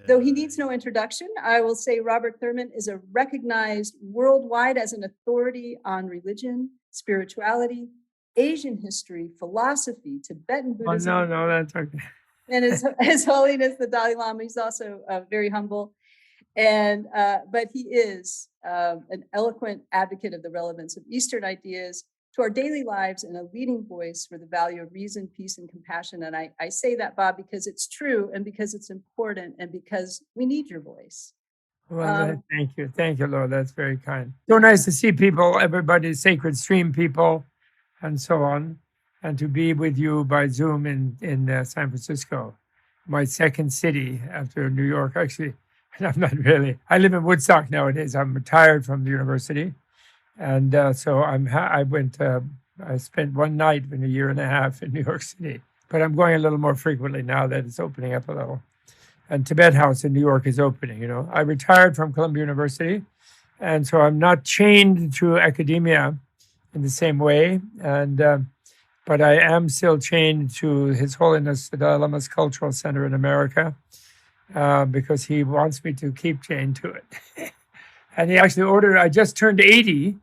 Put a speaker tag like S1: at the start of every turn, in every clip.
S1: Though he needs no introduction, I will say Robert Thurman is a recognized worldwide as an authority on religion, spirituality, Asian history, philosophy, Tibetan Buddhism.
S2: Oh, no, that's okay.
S1: And His Holiness the Dalai Lama, he's also very humble. But he is an eloquent advocate of the relevance of Eastern ideas to our daily lives and a leading voice for the value of reason, peace, and compassion. And I say that, Bob, because it's true and because it's important and because we need your voice.
S2: Well, thank you. Thank you, Lord. That's very kind. So nice to see people, everybody, Sacred Stream people, and so on, and to be with you by Zoom in San Francisco, my second city after New York. Actually, I'm not really. I live in Woodstock nowadays. I'm retired from the university. And so I spent one night in a year and a half in New York City, but I'm going a little more frequently now that it's opening up a little. And Tibet House in New York is opening. I retired from Columbia University, and so I'm not chained to academia in the same way. But I am still chained to His Holiness the Dalai Lama's Cultural Center in America, because he wants me to keep chained to it. And he actually ordered. I just turned 80.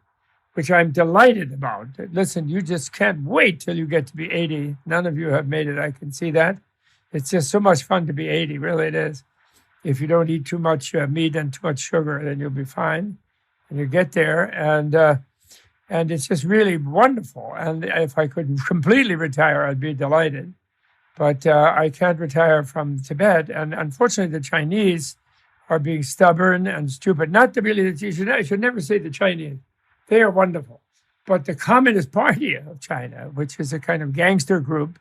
S2: Which I'm delighted about. Listen, you just can't wait till you get to be 80. None of you have made it. I can see that. It's just so much fun to be 80. Really, it is. If you don't eat too much meat and too much sugar, then you'll be fine. And you get there, and it's just really wonderful. And if I could completely retire, I'd be delighted. But I can't retire from Tibet. And unfortunately, the Chinese are being stubborn and stupid. Not to really, I should never say the Chinese. They are wonderful. But the Communist Party of China, which is a kind of gangster group,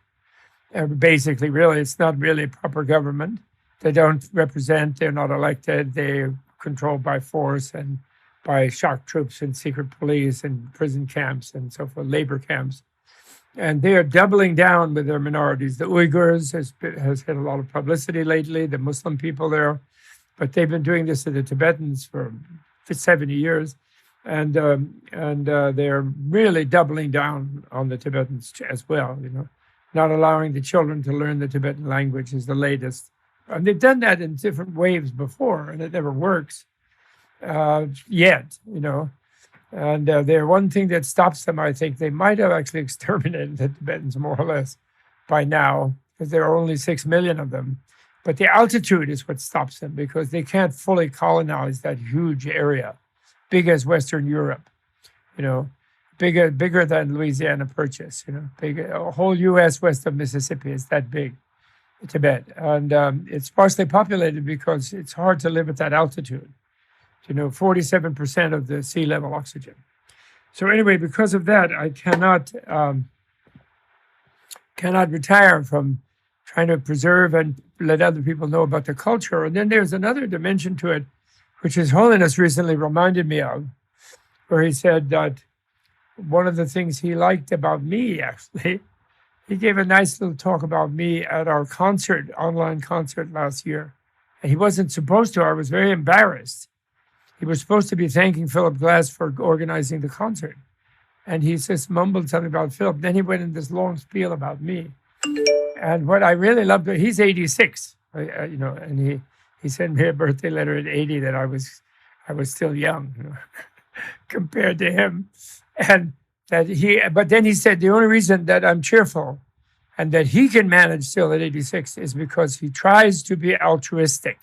S2: basically, really, it's not really a proper government. They don't represent, they're not elected, they're controlled by force and by shock troops and secret police and prison camps and so forth, labor camps. And they are doubling down with their minorities. The Uyghurs has had a lot of publicity lately, the Muslim people there. But they've been doing this to the Tibetans for 70 years. And they're really doubling down on the Tibetans as well, not allowing the children to learn the Tibetan language is the latest. And they've done that in different waves before, and it never works yet, And they're one thing that stops them, I think, they might have actually exterminated the Tibetans more or less by now, because there are only 6 million of them. But the altitude is what stops them, because they can't fully colonize that huge area. Big as Western Europe, bigger than Louisiana Purchase, a whole U.S. west of Mississippi is that big, Tibet. And it's sparsely populated because it's hard to live at that altitude, 47% of the sea level oxygen. So anyway, because of that, I cannot retire from trying to preserve and let other people know about the culture. And then there's another dimension to it, which His Holiness recently reminded me of, where he said that one of the things he liked about me, actually, he gave a nice little talk about me at our online concert last year. And he wasn't supposed to. I was very embarrassed. He was supposed to be thanking Philip Glass for organizing the concert. And he just mumbled something about Philip. Then he went in this long spiel about me. And what I really loved, he's 86, and he sent me a birthday letter at 80 that I was still young, compared to him. And but then he said, the only reason that I'm cheerful and that he can manage still at 86 is because he tries to be altruistic.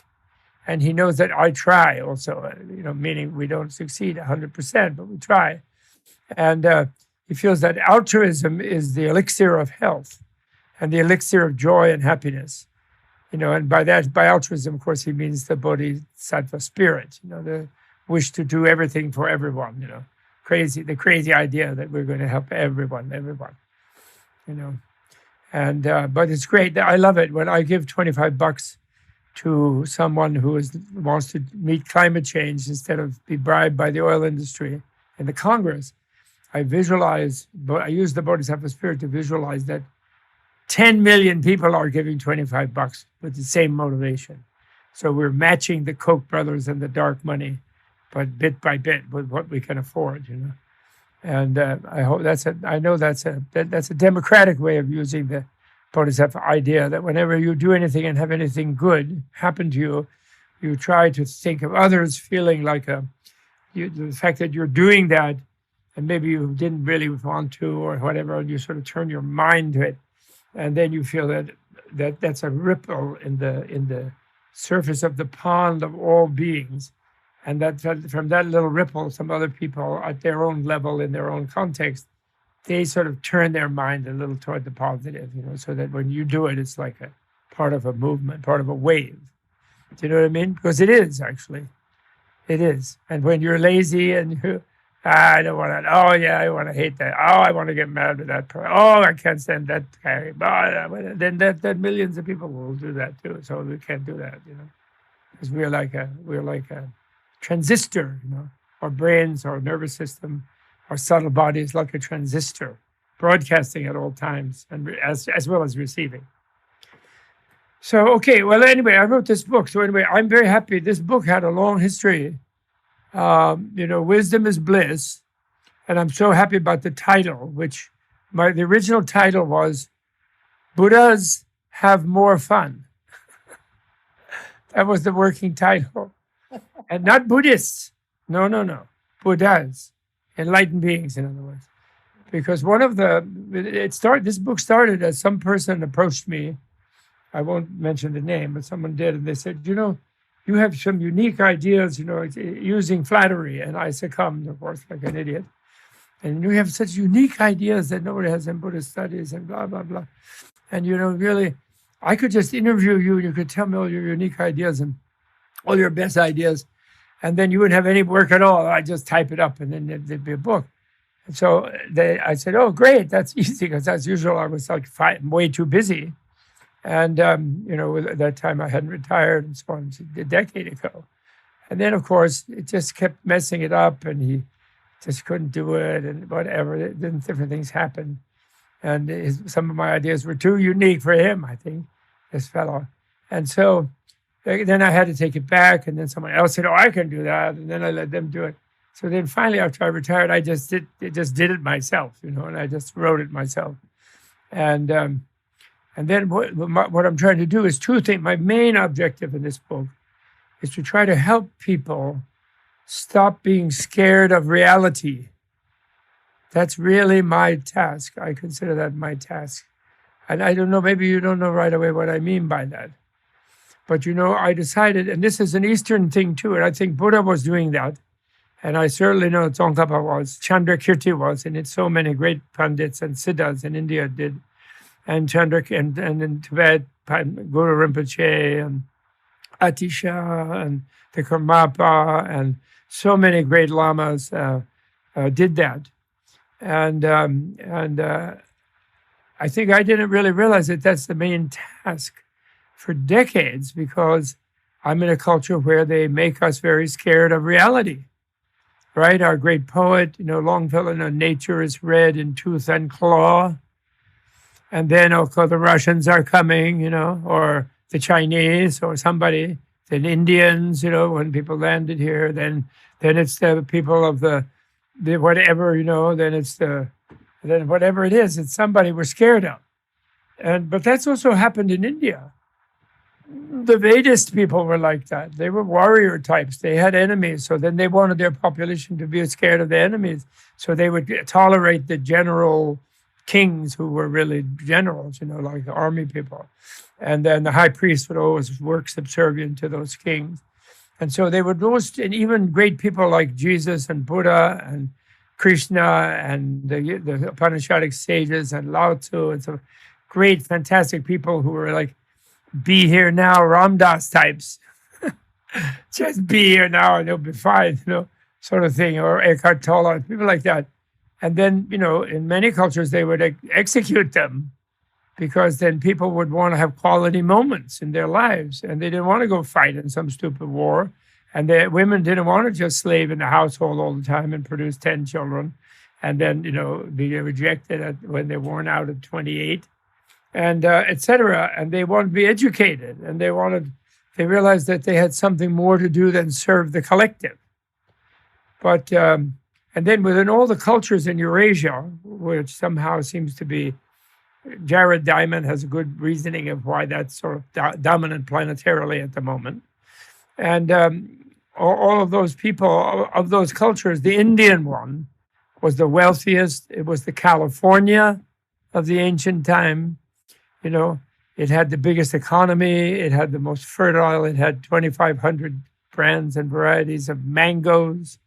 S2: And he knows that I try also, meaning we don't succeed 100%, but we try. And he feels that altruism is the elixir of health and the elixir of joy and happiness. And by altruism, of course, he means the bodhisattva spirit, the wish to do everything for everyone, the crazy idea that we're going to help everyone, And, but it's great. I love it when I give $25 to someone who wants to meet climate change instead of be bribed by the oil industry and the Congress. I use the bodhisattva spirit to visualize that 10 million people are giving $25 with the same motivation. So we're matching the Koch brothers and the dark money, but bit by bit with what we can afford, And I hope I know that's a democratic way of using the Bodhisattva idea, that whenever you do anything and have anything good happen to you, you try to think of others feeling like the fact that you're doing that, and maybe you didn't really want to or whatever, and you sort of turn your mind to it, and then you feel that's a ripple in the surface of the pond of all beings, and that from that little ripple, some other people at their own level, in their own context, they sort of turn their mind a little toward the positive, so that when you do it, it's like a part of a movement, part of a wave. Do you know what I mean? Because it is, actually. It is. And when you're lazy and I don't want to, oh yeah, I want to hate that. Oh, I want to get mad at that person. Oh, I can't stand that guy. Then that millions of people will do that too. So we can't do that, because we're like a transistor, Our brains, our nervous system, our subtle body is like a transistor, broadcasting at all times, and as well as receiving. So, okay, well, anyway, I wrote this book. So anyway, I'm very happy. This book had a long history. Wisdom is Bliss. And I'm so happy about the title, which the original title was Buddhas Have More Fun. That was the working title. And not Buddhists. No. Buddhas. Enlightened beings, in other words. Because this book started as some person approached me. I won't mention the name, but someone did, and they said, you have some unique ideas, using flattery. And I succumbed, of course, like an idiot. And you have such unique ideas that nobody has in Buddhist studies and blah, blah, blah. And, really, I could just interview you, and you could tell me all your unique ideas and all your best ideas, and then you wouldn't have any work at all. I'd just type it up, and then there'd be a book. And so I said, oh, great, that's easy, because as usual, I was like way too busy. And, at that time I hadn't retired and so on, a decade ago. And then, of course, it just kept messing it up, and he just couldn't do it, and whatever. Different things happened. And some of my ideas were too unique for him, I think, this fellow. And so then I had to take it back, and then someone else said, oh, I can do that. And then I let them do it. So then finally, after I retired, I just did it myself, and I just wrote it myself. And then what I'm trying to do is two things. My main objective in this book is to try to help people stop being scared of reality. That's really my task. I consider that my task. And I don't know, maybe you don't know right away what I mean by that. But, I decided, and this is an Eastern thing too, and I think Buddha was doing that. And I certainly know Tsongkhapa was, Chandrakirti was, and so many great Pandits and Siddhas in India did. And and in Tibet, Guru Rinpoche and Atisha and the Karmapa and so many great lamas did that. And I think I didn't really realize that that's the main task for decades, because I'm in a culture where they make us very scared of reality, right? Our great poet, Longfellow, nature is red in tooth and claw. And then, the Russians are coming, or the Chinese or somebody, then Indians, when people landed here, then it's the people of the whatever, then whatever it is, it's somebody we're scared of. But that's also happened in India. The Vedist people were like that. They were warrior types. They had enemies. So then they wanted their population to be scared of the enemies. So they would tolerate the general kings who were really generals, like the army people. And then the high priest would always work subservient to those kings. And so they would and even great people like Jesus and Buddha and Krishna and the Upanishadic sages and Lao Tzu and some great, fantastic people who were like, be here now, Ramdas types. Just be here now and you'll be fine, sort of thing, or Eckhart Tolle, people like that. And then, in many cultures, they would execute them, because then people would want to have quality moments in their lives, and they didn't want to go fight in some stupid war. And the women didn't want to just slave in the household all the time and produce 10 children and then, be rejected when they're worn out at 28, and et cetera. And they wanted to be educated, and they wanted they realized that they had something more to do than serve the collective. But and then within all the cultures in Eurasia, which somehow seems to be, Jared Diamond has a good reasoning of why that's sort of dominant planetarily at the moment. And all of those people, of those cultures, the Indian one was the wealthiest. It was the California of the ancient time. You know, it had the biggest economy. It had the most fertile. It had 2,500 brands and varieties of mangoes.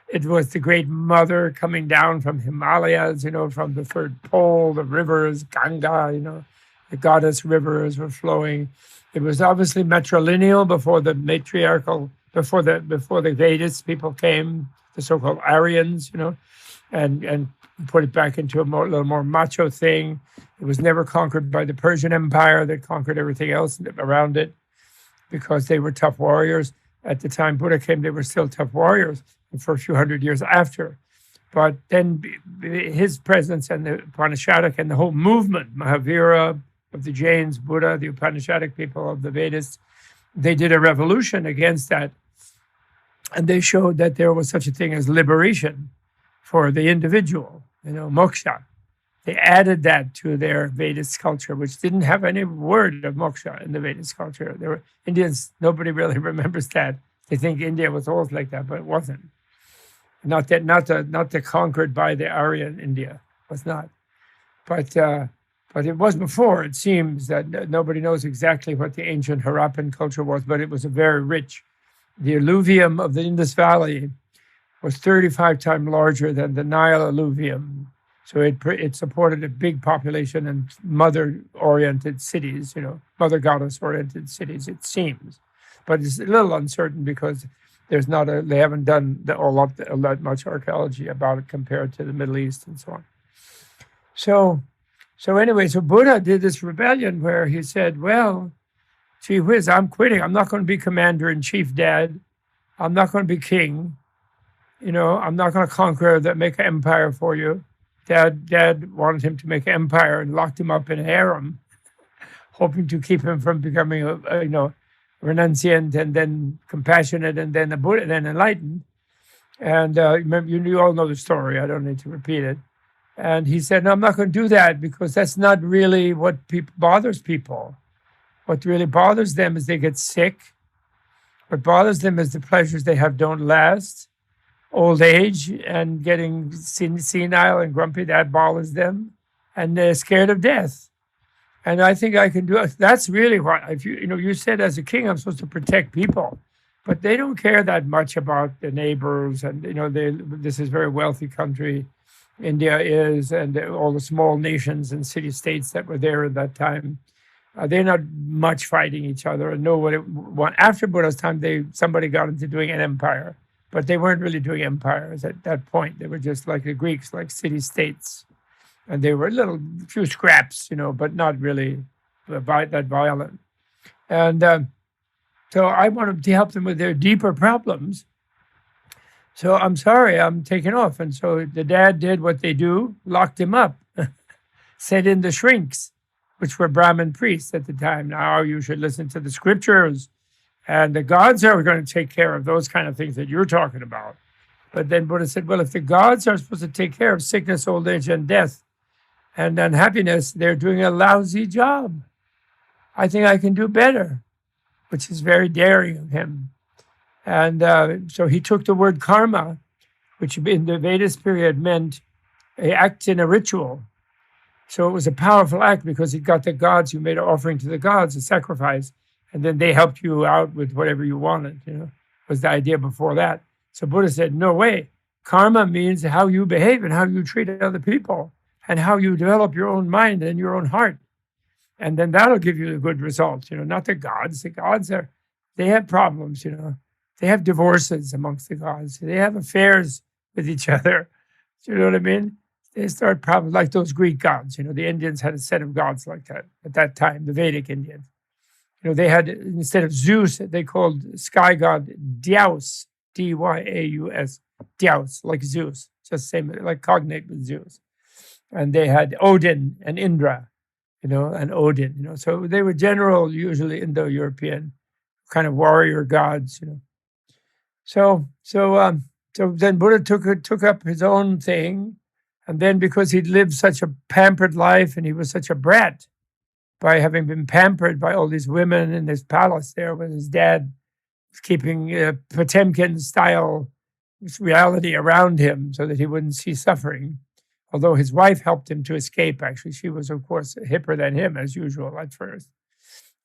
S2: It was the great mother coming down from Himalayas, from the third pole, the rivers, Ganga, the goddess rivers were flowing. It was obviously matrilineal before the matriarchal, before the Vedas people came, the so-called Aryans, and put it back into a little more macho thing. It was never conquered by the Persian Empire that conquered everything else around it because they were tough warriors. At the time Buddha came, they were still tough warriors for a few hundred years after. But then his presence and the Upanishadic and the whole movement, Mahavira of the Jains, Buddha, the Upanishadic people of the Vedas, they did a revolution against that. And they showed that there was such a thing as liberation for the individual, moksha. They added that to their Vedic culture, which didn't have any word of moksha in the Vedic culture. There were Indians, nobody really remembers that. They think India was always like that, but it wasn't. Not the conquered by the Aryan India, was not. But it was before. It seems that nobody knows exactly what the ancient Harappan culture was, but it was a very rich. The alluvium of the Indus Valley was 35 times larger than the Nile alluvium. So it supported a big population and mother-oriented cities, mother goddess-oriented cities, it seems. But it's a little uncertain because they haven't done all that much archaeology about it compared to the Middle East and so on. So anyway, so Buddha did this rebellion where he said, well, gee whiz, I'm quitting. I'm not going to be commander-in-chief, Dad. I'm not going to be king. I'm not going to conquer make an empire for you. Dad wanted him to make an empire and locked him up in a harem, hoping to keep him from becoming a renunciant and then compassionate and then a Buddha, then enlightened. And remember, you all know the story. I don't need to repeat it. And he said, no, I'm not going to do that because that's not really what bothers people. What really bothers them is they get sick. What bothers them is the pleasures they have don't last. Old age and getting senile and grumpy, that bothers them. And they're scared of death. And I think I can do it. That's really what, if you said as a king, I'm supposed to protect people. But they don't care that much about the neighbors. And, this is a very wealthy country. India is, and all the small nations and city-states that were there at that time. They're not much fighting each other and know what it want. After Buddha's time, somebody got into doing an empire. But they weren't really doing empires at that point. They were just like the Greeks, like city-states. And they were few scraps, but not really that violent. And so I wanted to help them with their deeper problems. So I'm sorry, I'm taking off. And so the dad did what they do, locked him up, sent in the shrinks, which were Brahmin priests at the time. Now you should listen to the scriptures. And the gods are going to take care of those kind of things that you're talking about. But then Buddha said, well, if the gods are supposed to take care of sickness, old age, and death, and unhappiness, they're doing a lousy job. I think I can do better, which is very daring of him. And so he took the word karma, which in the Vedas period meant an act in a ritual. So it was a powerful act because he got the gods, you made an offering to the gods, a sacrifice, and then they helped you out with whatever you wanted, was the idea before that. So Buddha said, no way. Karma means how you behave and how you treat other people and how you develop your own mind and your own heart. And then that'll give you a good result, not the gods. The gods they have problems, They have divorces amongst the gods. They have affairs with each other. Do you know what I mean? They start problems like those Greek gods. The Indians had a set of gods like that at that time, the Vedic Indians. They had, instead of Zeus, they called sky god Dyaus, D-Y-A-U-S, Dyaus, like Zeus, just same, like cognate with Zeus. And they had Odin and Indra. and Odin. So they were general, usually Indo-European kind of warrior gods. So then Buddha took up his own thing, and then because he'd lived such a pampered life and he was such a brat by having been pampered by all these women in this palace there with his dad keeping Potemkin style reality around him so that he wouldn't see suffering. Although his wife helped him to escape, actually. She was, of course, hipper than him, as usual, at first.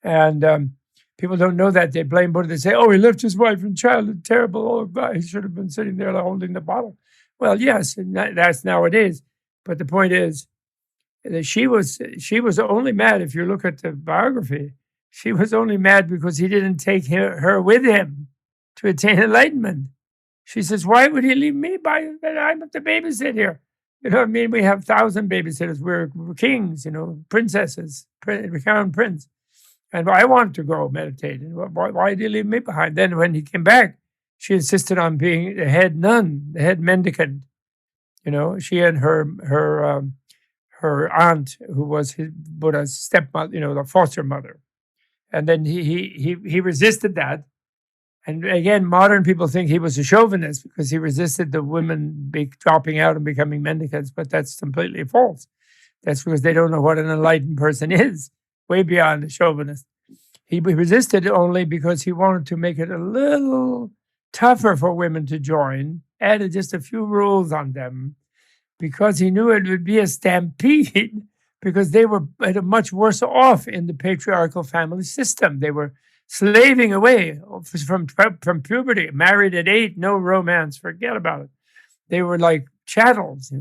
S2: And people don't know that. They blame Buddha. They say, oh, he left his wife and child. Terrible. Oh, God, he should have been sitting there holding the bottle. Well, yes, and that's nowadays. But the point is that she was only mad, if you look at the biography, she was only mad because he didn't take her with him to attain enlightenment. She says, why would he leave me by? I have to babysit here. You know what I mean? We have 1,000 babysitters. We're kings, princesses, crown prince. And I wanted to go meditate. And why did he leave me behind? Then when he came back, she insisted on being the head nun, the head mendicant. She and her aunt, who was Buddha's stepmother, the foster mother. And then he resisted that. And again, modern people think he was a chauvinist because he resisted the women dropping out and becoming mendicants, but that's completely false. That's because they don't know what an enlightened person is, way beyond a chauvinist. He resisted only because he wanted to make it a little tougher for women to join, added just a few rules on them, because he knew it would be a stampede, because they were much worse off in the patriarchal family system. They were slaving away from puberty, married at 8, no romance, forget about it. They were like chattels,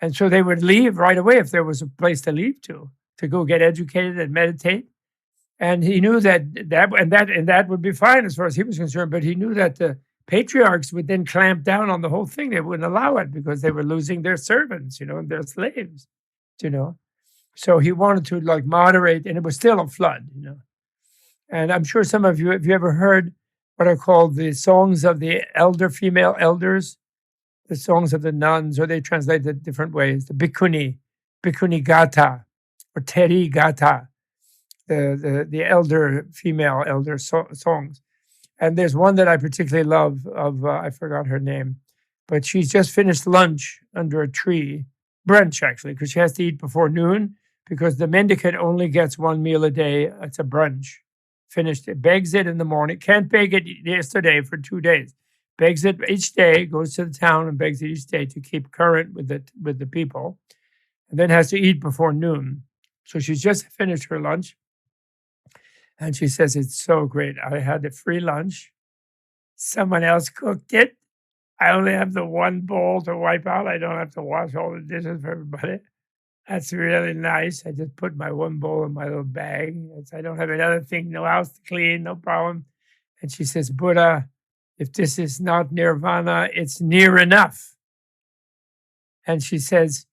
S2: and so they would leave right away if there was a place to leave to go get educated and meditate. And he knew that would be fine as far as he was concerned, but he knew that the patriarchs would then clamp down on the whole thing. They wouldn't allow it because they were losing their servants, and their slaves, So he wanted to moderate, and it was still a flood, And I'm sure some of you, have you ever heard what are called the songs of the female elders, the songs of the nuns, or they translate it different ways, the Bhikkhuni Gata, or Teri Gata, the female elder songs. And there's one that I particularly love of, I forgot her name, but she's just finished lunch under a tree, brunch actually, because she has to eat before noon, because the mendicant only gets one meal a day. It's a brunch. Finished it, begs it in the morning, can't beg it yesterday for 2 days. Begs it each day, goes to the town and begs it each day to keep current with the people, and then has to eat before noon. So she's just finished her lunch. And she says, it's so great. I had a free lunch. Someone else cooked it. I only have the one bowl to wipe out. I don't have to wash all the dishes for everybody. That's really nice. I just put my one bowl in my little bag. I don't have another thing, no house to clean, no problem. And she says, Buddha, if this is not nirvana, it's near enough. And she says,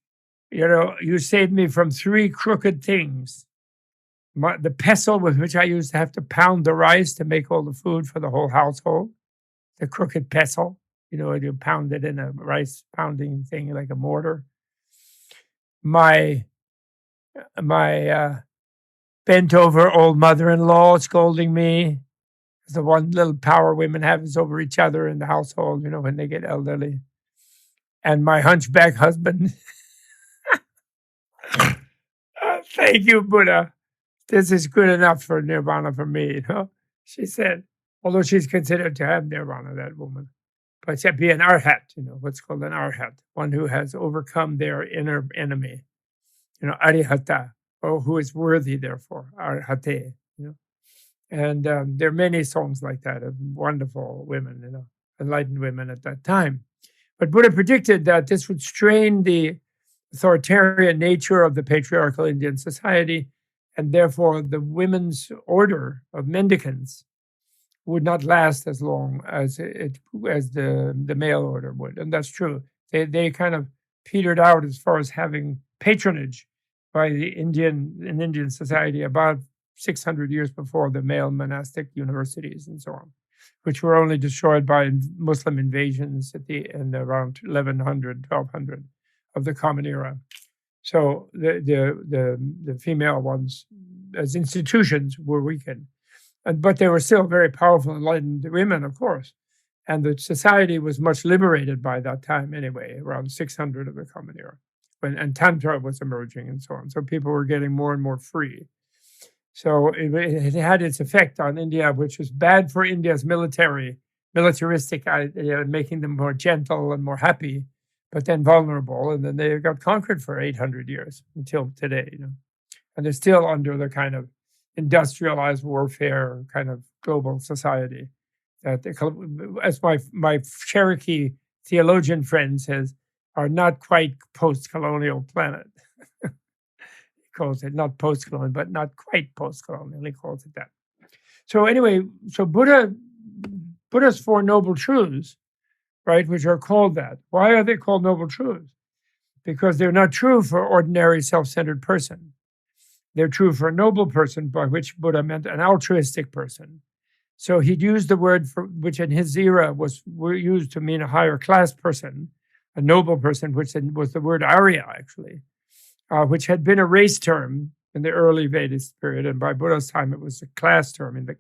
S2: you saved me from 3 crooked things. The pestle with which I used to have to pound the rice to make all the food for the whole household, the crooked pestle, you pound it in a rice pounding thing like a mortar. My bent over old mother-in-law scolding me. The one little power women have is over each other in the household, when they get elderly. And my hunchback husband. Thank you, Buddha. This is good enough for nirvana for me, she said. Although she's considered to have nirvana, that woman. But she'd be an arhat, what's called an arhat, one who has overcome their inner enemy. Arihata, or who is worthy, therefore, arhate. And there are many songs like that of wonderful women, enlightened women at that time. But Buddha predicted that this would strain the authoritarian nature of the patriarchal Indian society, and therefore the women's order of mendicants would not last as long as the male order would. And that's true. They kind of petered out as far as having patronage by the Indian society about 600 years before the male monastic universities and so on, which were only destroyed by Muslim invasions in around 1100, 1200 of the Common Era. So the female ones, as institutions, were weakened, but they were still very powerful, enlightened women, of course. And the society was much liberated by that time, anyway, around 600 of the Common Era, and Tantra was emerging and so on. So people were getting more and more free. So it had its effect on India, which was bad for India's militaristic idea, making them more gentle and more happy, but then vulnerable. And then they got conquered for 800 years until today, And they're still under the kind of industrialized warfare kind of global society. That, as my Cherokee theologian friend says, are not quite post-colonial planet. Calls it not post-colonial, but not quite post-colonial. He calls it that. So anyway, so Buddha's Four Noble Truths, right, which are called that. Why are they called Noble Truths? Because they're not true for ordinary self-centered person. They're true for a noble person, by which Buddha meant an altruistic person. So he'd used the word for which in his era was used to mean a higher class person, a noble person, which was the word Arya, actually. Which had been a race term in the early Vedist period, and by Buddha's time it was a class term in the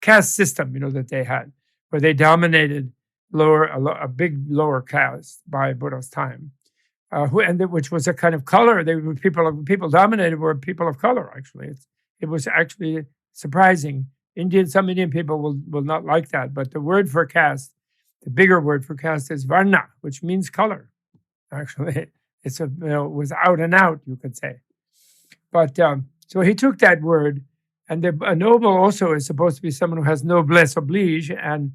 S2: caste system, that they had, where they dominated a big lower caste by Buddha's time, which was a kind of color. They were people dominated were people of color. Actually, it was actually surprising. Some Indian people will not like that, but the word for caste, the bigger word for caste is varna, which means color. Actually. It was out and out, you could say. But so he took that word, and a noble also is supposed to be someone who has noblesse oblige and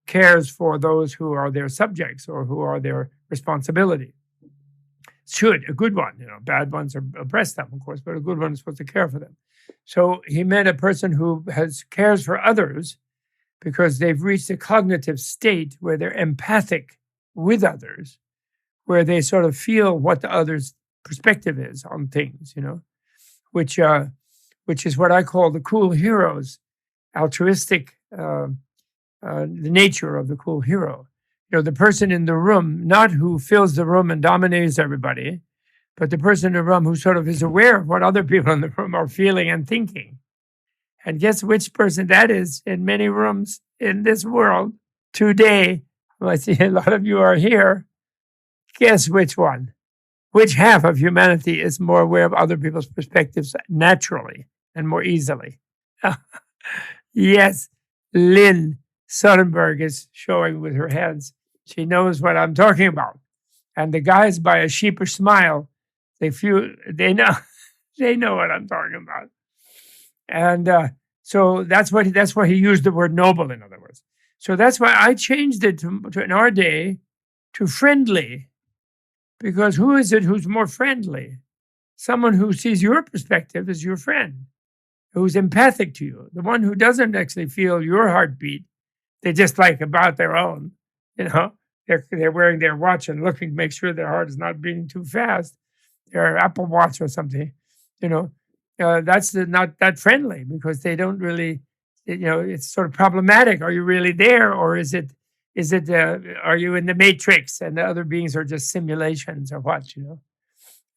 S2: cares for those who are their subjects or who are their responsibility. A good one, bad ones oppress them, of course, but a good one is supposed to care for them. So he meant a person who cares for others because they've reached a cognitive state where they're empathic with others, where they sort of feel what the other's perspective is on things, which is what I call the cool hero's altruistic, the nature of the cool hero. The person in the room, not who fills the room and dominates everybody, but the person in the room who sort of is aware of what other people in the room are feeling and thinking. And guess which person that is in many rooms in this world today? Well, I see a lot of you are here. Guess which one? Which half of humanity is more aware of other people's perspectives naturally and more easily? Yes, Lynn Sonnenberg is showing with her hands. She knows what I'm talking about. And the guys, by a sheepish smile, they know they know what I'm talking about. And so that's why he used the word noble, in other words. So that's why I changed it to in our day to friendly. Because who is it who's more friendly? Someone who sees your perspective as your friend, who's empathic to you, the one who doesn't actually feel your heartbeat. They just like about their own, They're wearing their watch and looking to make sure their heart is not beating too fast. Their Apple Watch or something, that's not that friendly because they don't really, it's sort of problematic. Are you really there, or is it? Are you in the matrix and the other beings are just simulations or what,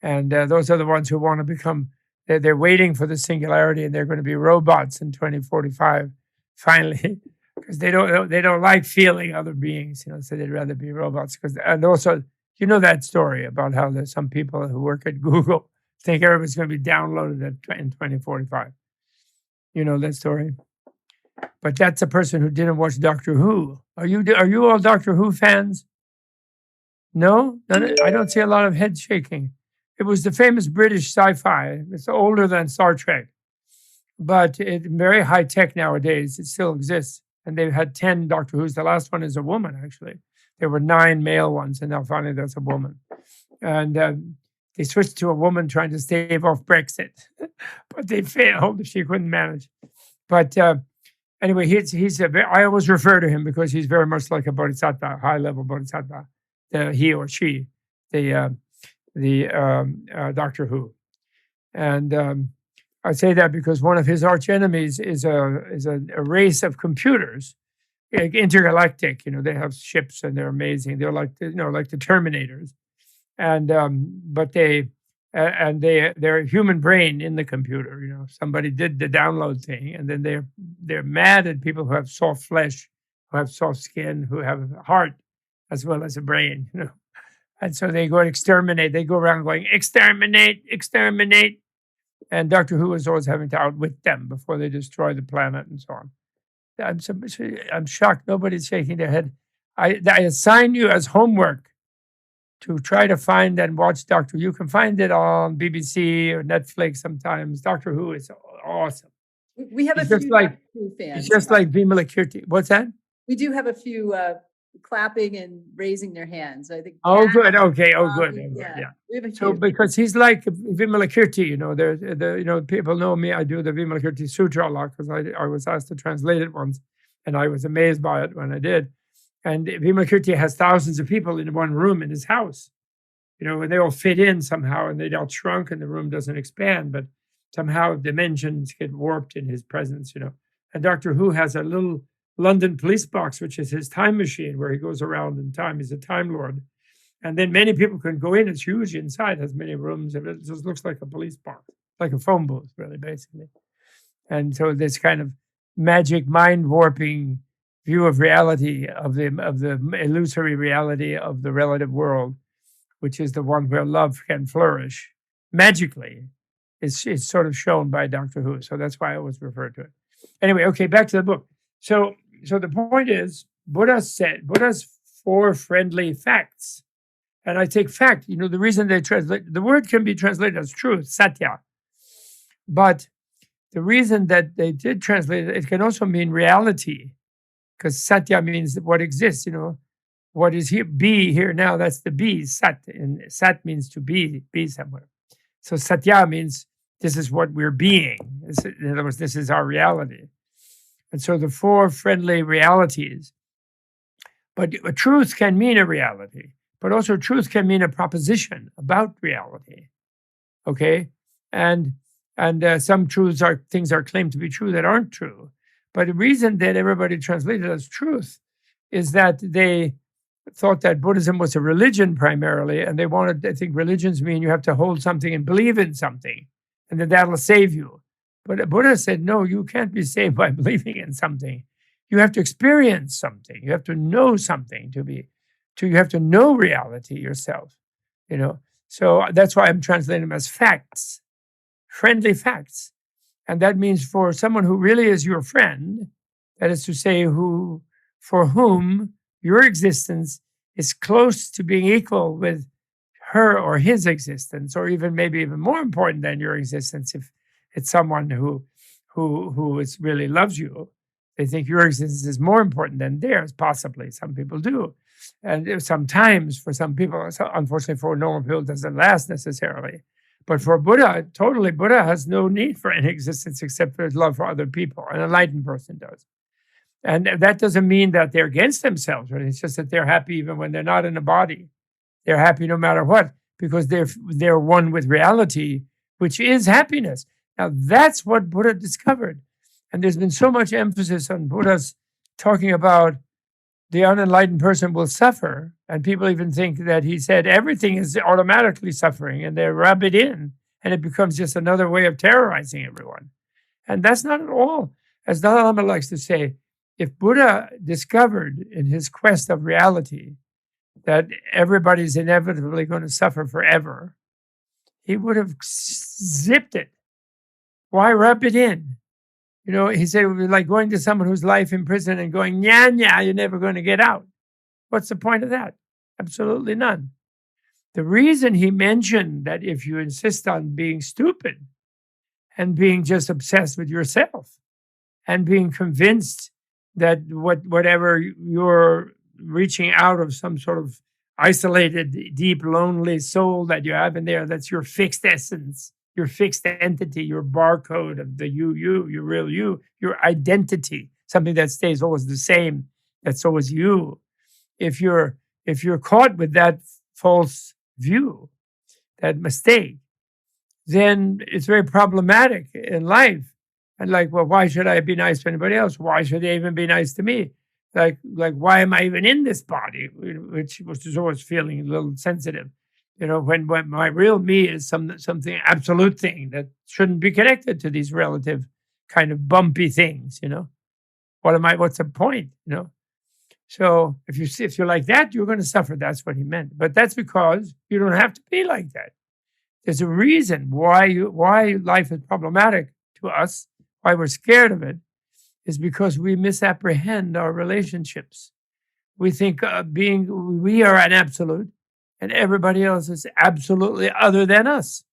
S2: And those are the ones who want to become, they're waiting for the singularity and they're going to be robots in 2045, finally, because they don't like feeling other beings, so they'd rather be robots. And also, that story about how there's some people who work at Google think everybody's going to be downloaded in 2045. You know that story? But that's a person who didn't watch Doctor Who. Are you all Doctor Who fans? No? I don't see a lot of head shaking. It was the famous British sci-fi. It's older than Star Trek. But it's very high tech nowadays. It still exists. And they've had 10 Doctor Who's. The last one is a woman, actually. There were 9 male ones, and now finally there's a woman. And they switched to a woman trying to stave off Brexit. But they failed. She couldn't manage. But anyway, I always refer to him because he's very much like a bodhisattva, high-level bodhisattva, he or she, the Doctor Who. And I say that because one of his arch enemies is a race of computers, intergalactic. They have ships and they're amazing. They're like the Terminators, and but they and they're a human brain in the computer. Somebody did the download thing, and then they're mad at people who have soft flesh, who have soft skin, who have a heart as well as a brain. And so they go and exterminate. They go around going, exterminate, exterminate. And Doctor Who is always having to outwit them before they destroy the planet and so on. I'm shocked. Nobody's shaking their head. I assign you as homework to try to find and watch Doctor Who. You can find it on BBC or Netflix sometimes. Doctor Who is awesome.
S1: We have a few Doctor Who fans.
S2: It's just like Vimala Kirti. What's that?
S1: We do have a few clapping and raising their hands. I think.
S2: Oh, good. Okay. Oh, good.
S1: Yeah. We have a few.
S2: So because he's like Vimala Kirti, people know me. I do the Vimala Kirti Sutra a lot because I was asked to translate it once, and I was amazed by it when I did. And Vimala Kirti has thousands of people in one room in his house, and they all fit in somehow, and they all shrunk, and the room doesn't expand, but somehow dimensions get warped in his presence, And Doctor Who has a little London police box, which is his time machine, where he goes around in time. He's a time lord. And then many people can go in. It's huge inside, has many rooms. It just looks like a police box, like a phone booth, really, basically. And so this kind of magic mind warping view of reality, of the illusory reality of the relative world, which is the one where love can flourish magically, it's sort of shown by Doctor Who. So that's why I always refer to it. Anyway, okay, back to the book. So the point is, Buddha's 4 friendly facts. And I take fact, the reason they translate, the word can be translated as truth, satya. But the reason that they did translate it can also mean reality, because satya means what exists, what is here, be here now, that's the be, sat. And sat means to be somewhere. So satya means this is what we're being. In other words, this is our reality. And so the 4 friendly realities. But a truth can mean a reality, but also truth can mean a proposition about reality. Okay? And some truths things are claimed to be true that aren't true. But the reason that everybody translated as truth is that they thought that Buddhism was a religion primarily, and they think religions mean you have to hold something and believe in something, and then that'll save you. But Buddha said, no, you can't be saved by believing in something. You have to experience something. You have to know something you have to know reality yourself, So that's why I'm translating them as facts, friendly facts. And that means for someone who really is your friend, that is to say, for whom your existence is close to being equal with her or his existence, or maybe even more important than your existence, if it's someone who really loves you. They think your existence is more important than theirs, possibly. Some people do. And sometimes for some people, unfortunately for normal people, it doesn't last necessarily. But for Buddha, Buddha has no need for any existence except for his love for other people. An enlightened person does. And that doesn't mean that they're against themselves, right? It's just that they're happy even when they're not in a body. They're happy no matter what, because they're one with reality, which is happiness. Now, that's what Buddha discovered. And there's been so much emphasis on Buddha's talking about the unenlightened person will suffer. And people even think that he said everything is automatically suffering, and they rub it in, and it becomes just another way of terrorizing everyone. And that's not at all. As Dalai Lama likes to say, if Buddha discovered in his quest of reality that everybody's inevitably going to suffer forever, he would have zipped it. Why rub it in? He said it would be like going to someone whose life in prison and going, nya, you're never going to get out. What's the point of that? Absolutely none. The reason he mentioned that if you insist on being stupid and being just obsessed with yourself and being convinced that whatever you're reaching out of some sort of isolated, deep, lonely soul that you have in there, that's your fixed essence, your fixed entity, your barcode of the your real you, your identity, something that stays always the same, that's always you. If you're caught with that false view, that mistake, then it's very problematic in life. And well, why should I be nice to anybody else? Why should they even be nice to me? Like why am I even in this body? Which is always feeling a little sensitive. when my real me is something absolute thing that shouldn't be connected to these relative kind of bumpy things. What's the point? So if you're like that, you're going to suffer. That's what he meant. But that's because you don't have to be like that. There's a reason why life is problematic to us, why we're scared of it, is because we misapprehend our relationships. We think we are an absolute and everybody else is absolutely other than us.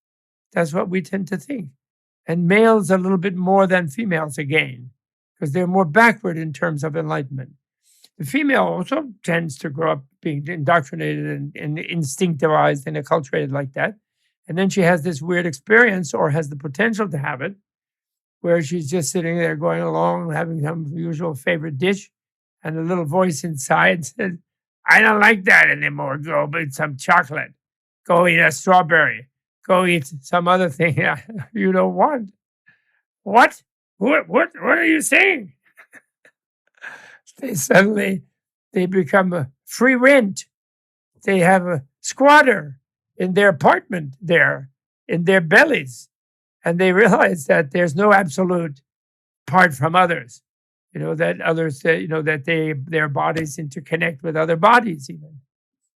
S2: That's what we tend to think. And males a little bit more than females again, because they're more backward in terms of enlightenment. The female also tends to grow up being indoctrinated and instinctivized and acculturated like that. And then she has this weird experience, or has the potential to have it, where she's just sitting there going along, having some usual favorite dish, and a little voice inside says, I don't like that anymore. Go eat some chocolate. Go eat a strawberry. Go eat some other thing you don't want. What? What are you saying? They become a free rent. They have a squatter in their apartment there, in their bellies. And they realize that there's no absolute apart from others. That others, that their bodies interconnect with other bodies even.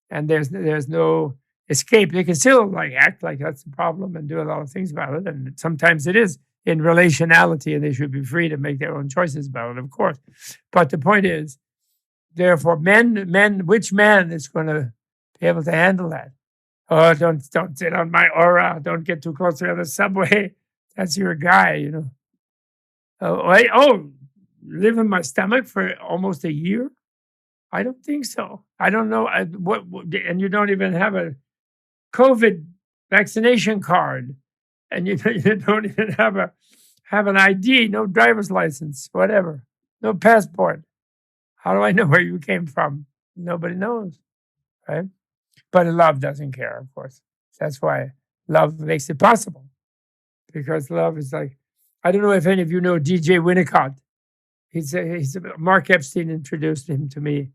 S2: And there's no escape. They can still act like that's the problem and do a lot of things about it. And sometimes it is in relationality, and they should be free to make their own choices about it, of course. But the point is, therefore, which man is going to be able to handle that? Oh, don't sit on my aura. Don't get too close to the subway. That's your guy, live in my stomach for almost a year? I don't think so. I don't know and you don't even have a COVID vaccination card, and you don't even have an ID, no driver's license, whatever, no passport. How do I know where you came from? Nobody knows, right? But love doesn't care, of course. That's why love makes it possible, because love is I don't know if any of you know DJ Winnicott. Mark Epstein introduced him to me.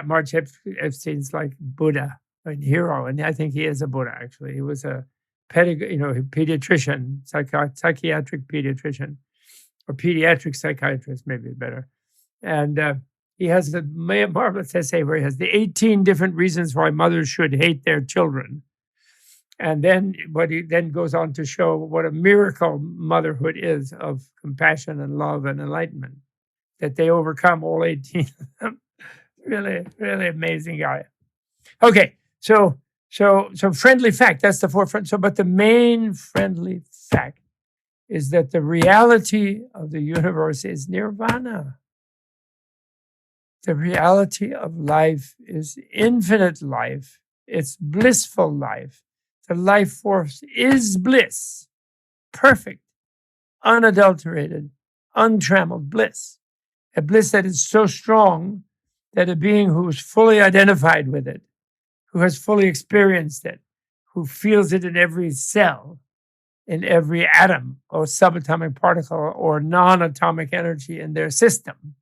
S2: Mark Epstein's like Buddha, a hero, and I think he is a Buddha. Actually, he was a pediatrician, psychiatric pediatrician, or pediatric psychiatrist, maybe better. And he has a marvelous essay where he has the 18 different reasons why mothers should hate their children. And then he then goes on to show what a miracle motherhood is, of compassion and love and enlightenment, that they overcome all 18 of them. Really, really amazing guy. Okay, so friendly fact, that's the forefront. But the main friendly fact is that the reality of the universe is nirvana. The reality of life is infinite life. It's blissful life. The life force is bliss, perfect, unadulterated, untrammeled bliss. A bliss that is so strong that a being who is fully identified with it, who has fully experienced it, who feels it in every cell, in every atom or subatomic particle or non-atomic energy in their system,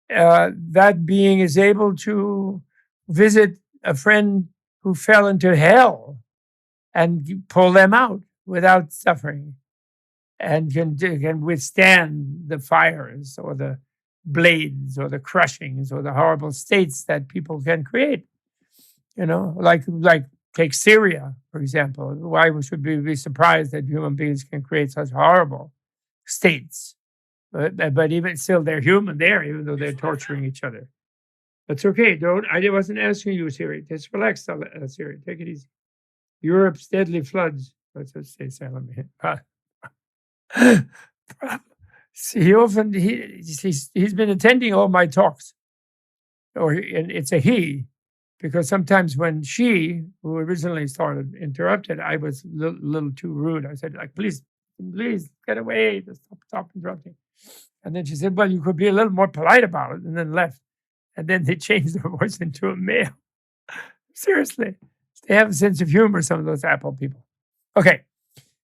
S2: that being is able to visit a friend who fell into hell and pull them out without suffering, and can withstand the fires or the blades or the crushings or the horrible states that people can create. Like take Syria, for example. Why should we be surprised that human beings can create such horrible states? But even still, they're human there, even though they're torturing each other. That's okay. I wasn't asking you, Siri. Just relax, Siri. Take it easy. Europe's deadly floods. Let's just say silent. See, he's been attending all my talks, and it's a he, because sometimes when she, who originally started, interrupted, I was a little too rude. I said, please get away, just stop interrupting. And then she said, well, you could be a little more polite about it, and then left. And then they changed their voice into a male. Seriously. They have a sense of humor, some of those Apple people. Okay,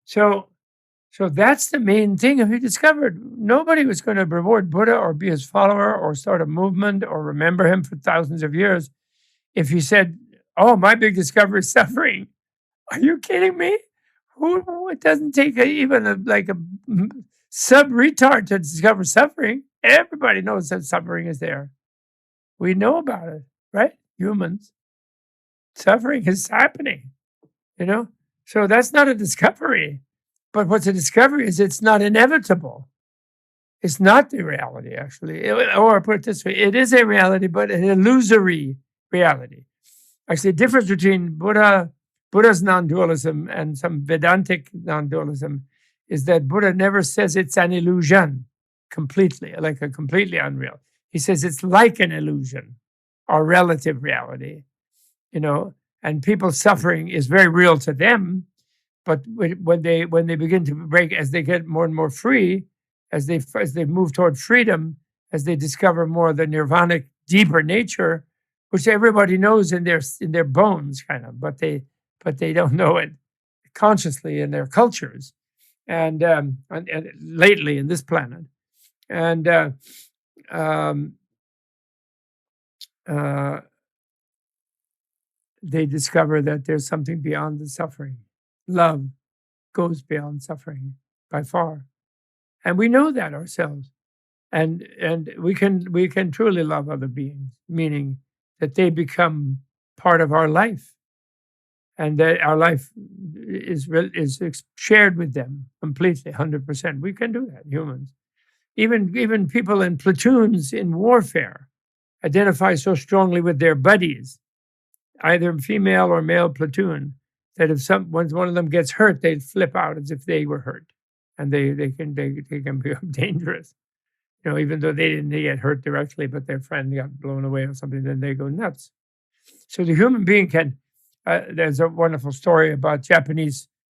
S2: so that's the main thing he discovered. Nobody was going to reward Buddha or be his follower or start a movement or remember him for thousands of years if he said, Oh, my big discovery is suffering. Are you kidding me? Who it doesn't take even like a sub retard to discover suffering. Everybody knows that suffering is there. We know about it, right? Humans. Suffering is happening, you know? So that's not a discovery. But what's a discovery is it's not inevitable. It's not the reality, actually. Or put it this way, it is a reality, but an illusory reality. Actually, the difference between Buddha's non-dualism and some Vedantic non-dualism is that Buddha never says it's an illusion completely, like a completely unreal. He says it's like an illusion or relative reality, and people's suffering is very real to them. But when they begin to break, as they get more and more free, as they move toward freedom, as they discover more of the nirvanic deeper nature, which everybody knows in their bones, kind of, but they don't know it consciously in their cultures, and lately in this planet, and they discover that there's something beyond the suffering. Love goes beyond suffering by far, and we know that ourselves. And we can truly love other beings, meaning that they become part of our life, and that our life is shared with them completely, 100%. We can do that, humans. Even people in platoons in warfare identify so strongly with their buddies, either female or male platoon, that if once one of them gets hurt, they flip out as if they were hurt, and they can become dangerous. Even though they didn't get hurt directly, but their friend got blown away or something, then they go nuts. So the human being can. There's a wonderful story about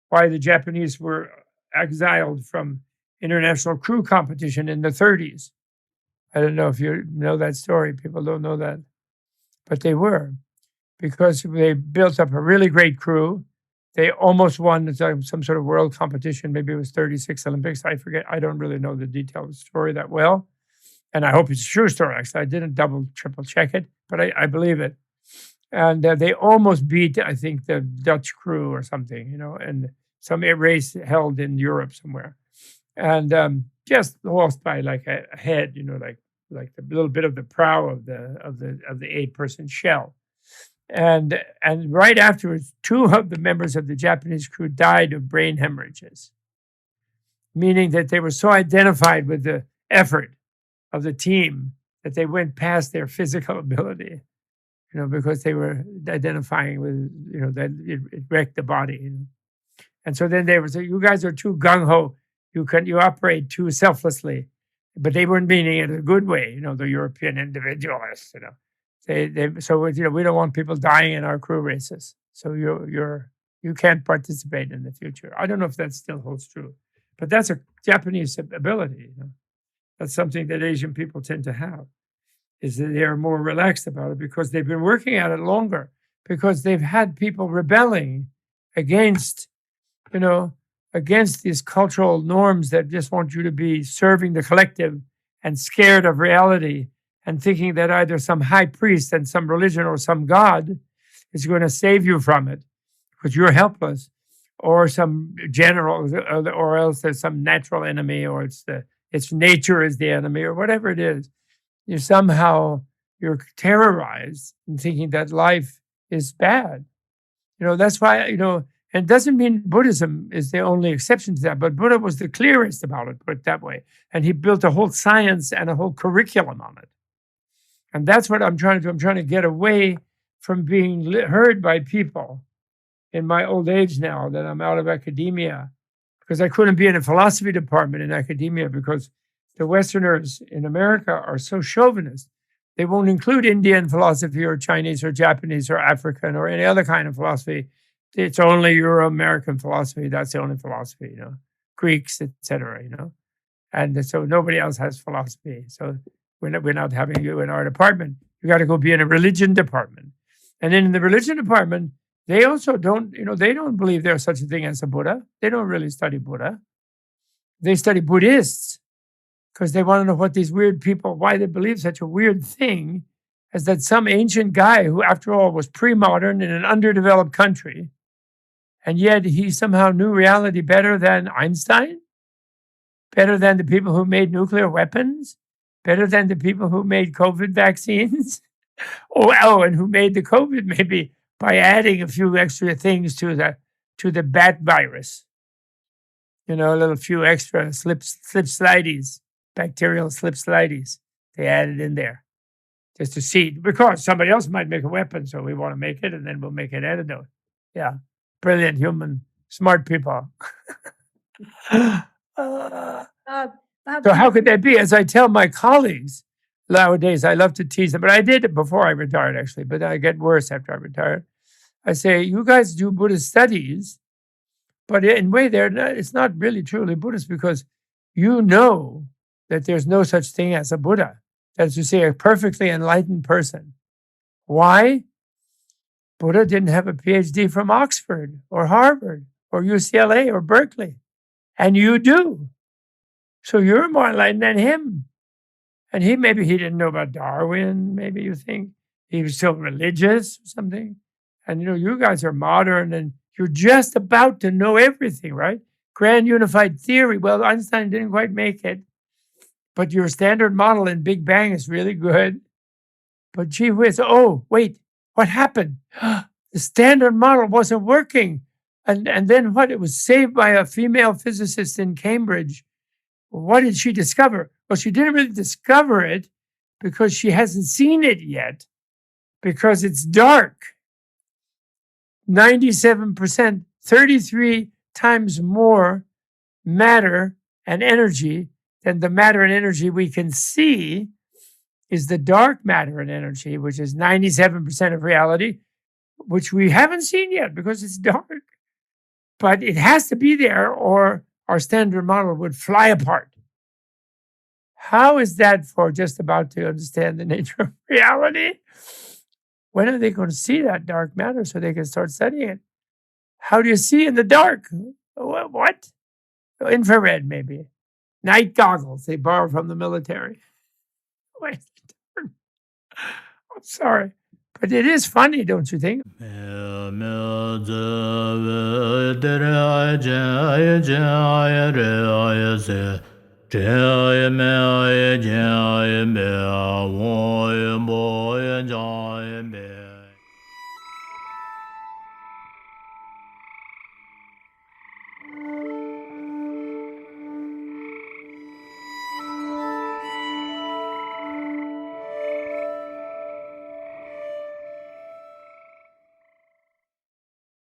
S2: why the Japanese were exiled from international crew competition in the 30s. I don't know if you know that story. People don't know that, but they were, because they built up a really great crew. They almost won some sort of world competition. Maybe it was 36 Olympics. I forget. I don't really know the detail of the story that well. And I hope it's a true story, actually. I didn't triple check it, but I believe it. And they almost beat, I think, the Dutch crew or something, and some race held in Europe somewhere. And just lost by like a head, like the little bit of the prow of the 8-person shell. And right afterwards, 2 of the members of the Japanese crew died of brain hemorrhages, meaning that they were so identified with the effort of the team that they went past their physical ability, because they were identifying with, that it wrecked the body. And so then they were saying, you guys are too gung-ho. You operate too selflessly. But they weren't meaning it in a good way, the European individualists, So we don't want people dying in our crew races. So you can't participate in the future. I don't know if that still holds true, but that's a Japanese ability. That's something that Asian people tend to have, is that they are more relaxed about it because they've been working at it longer, because they've had people rebelling against, against these cultural norms that just want you to be serving the collective and scared of reality, and thinking that either some high priest and some religion or some god is going to save you from it because you're helpless, or some general, or else there's some natural enemy, or it's nature is the enemy, or whatever it is. You're terrorized in thinking that life is bad. That's why, and it doesn't mean Buddhism is the only exception to that, but Buddha was the clearest about it, put it that way. And he built a whole science and a whole curriculum on it. And that's what I'm trying to do. I'm trying to get away from being heard by people in my old age now that I'm out of academia, because I couldn't be in a philosophy department in academia because the Westerners in America are so chauvinist. They won't include Indian philosophy or Chinese or Japanese or African or any other kind of philosophy. It's only Euro-American philosophy. That's the only philosophy, Greeks, etc., And so nobody else has philosophy. So we're not having you in our department. You got to go be in a religion department. And then in the religion department, they also don't, they don't believe there's such a thing as a Buddha. They don't really study Buddha. They study Buddhists because they want to know what these weird people, why they believe such a weird thing. as that some ancient guy who, after all, was pre-modern in an underdeveloped country, and yet he somehow knew reality better than Einstein, better than the people who made nuclear weapons, better than the people who made COVID vaccines. And who made the COVID maybe by adding a few extra things to the bat virus. A little few extra slip slideys, bacterial slip slideys. They added in there just to see, because somebody else might make a weapon, so we want to make it, and then we'll make an antidote. Yeah, brilliant human, smart people.
S1: Bob,
S2: So how could that be? As I tell my colleagues nowadays, I love to tease them, but I did it before I retired, actually, but I get worse after I retired. I say, you guys do Buddhist studies, but in a way, it's not really truly Buddhist, because you know that there's no such thing as a Buddha. That's to say, a perfectly enlightened person. Why? Buddha didn't have a PhD from Oxford or Harvard or UCLA or Berkeley, and you do. So you're more enlightened than him. And maybe he didn't know about Darwin, maybe you think. He was still religious or something. And you guys are modern and you're just about to know everything, right? Grand unified theory. Well, Einstein didn't quite make it. But your standard model in Big Bang is really good. But gee whiz, wait, what happened? The standard model wasn't working. And then what? It was saved by a female physicist in Cambridge. What did she discover? Well, she didn't really discover it because she hasn't seen it yet, because it's dark. 97%, 33 times more matter and energy than the matter and energy we can see is the dark matter and energy, which is 97% of reality, which we haven't seen yet because it's dark. But it has to be there or our standard model would fly apart. How is that for just about to understand the nature of reality? When are they going to see that dark matter so they can start studying it? How do you see in the dark? What? Infrared, maybe. Night goggles they borrow from the military. Wait, I'm sorry. But it is funny, don't you think?